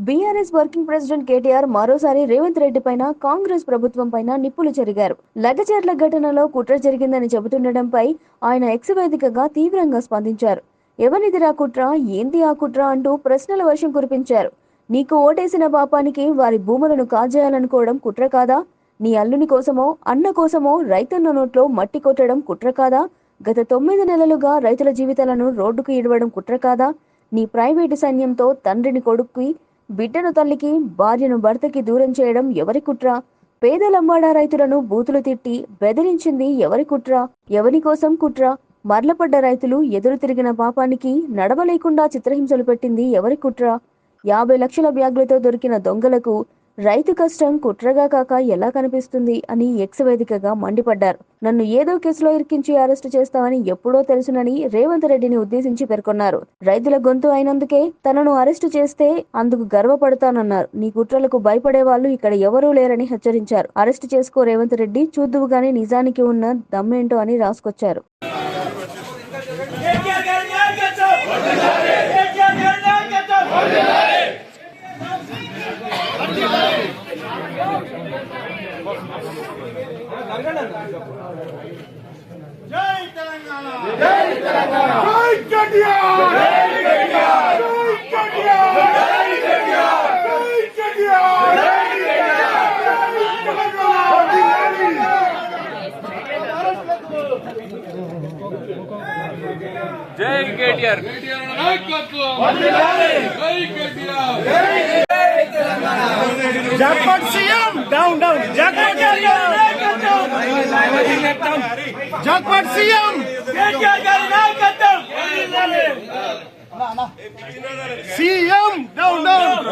BRS working president KTR మరోసారి రేవంత్ రెడ్డి పైన కాంగ్రెస్ ప్రభుత్వం పైన నిప్పులు చెరిగారు. లగచర్ల ఘటనలో కుట్ర జరిగిందని చెబుతుండటంపై ఆయన ఎక్స్ వేదికగా తీవ్రంగా స్పందించారు. ఎవరిదిరా కుట్ర, ఏంది ఆ కుట్ర అంటూ ప్రశ్నల వర్షం కురిపించారు. నీకు ఓటేసిన పాపానికి వారి భూములను కాజేయాలనుకోవడం కుట్ర కాదా? నీ అల్లుని కోసమో అన్న కోసమో రైతన్న నోట్లో మట్టి కొట్టడం కుట్ర కాదా? గత 9 నెలలుగా రైతుల జీవితాలను రోడ్డుకు ఈడవడం కుట్ర కాదా? నీ ప్రైవేటు సైన్యంతో తండ్రిని కొడుక్కి, బిడ్డను తల్లికి, భార్యను భర్తకి దూరం చేయడం ఎవరి కుట్ర? పేదలంబాడా రైతులను బూతులు తిట్టి బెదిరించింది ఎవరి కుట్ర? ఎవరి కోసం కుట్ర? మరలపడ్డ రైతులు ఎదురు తిరిగిన పాపానికి నడవలేకుండా చిత్రహింసలు పెట్టింది ఎవరి కుట్ర? 50 లక్షల బ్యాగులతో దొరికిన దొంగలకు రైతు కష్టం కుట్రగా కాక ఎలా కనిపిస్తుంది అని ఎక్స్ వేదికగా మండిపడ్డారు. నన్ను ఏదో కేసులో ఇరికించి అరెస్టు చేస్తామని ఎప్పుడో తెలుసునని రేవంత్ రెడ్డిని ఉద్దేశించి పేర్కొన్నారు. రైతుల గొంతు అయినందుకే తనను అరెస్టు చేస్తే అందుకు గర్వపడతానన్నారు. నీ కుట్రలకు భయపడే వాళ్ళు ఇక్కడ ఎవరూ లేరని హెచ్చరించారు. అరెస్టు చేసుకో రేవంత్ రెడ్డి, చూద్దువు గాని నిజానికి ఉన్న దమ్మేంటో అని రాసుకొచ్చారు. జై తెలంగాణ, జై తెలంగాణ, జై కేటీఆర్, జై కేటీఆర్, జై కేటీఆర్, జై కేటీఆర్, జై కేటీఆర్, జై కేటీఆర్ నాయకత్వం వందనాలి. జై కేటీఆర్, జై Telangana. Jackpot CM down down, jackpot jackpot CM KTR గారి నాయకత్వం సీఎం డౌన్ డౌన్.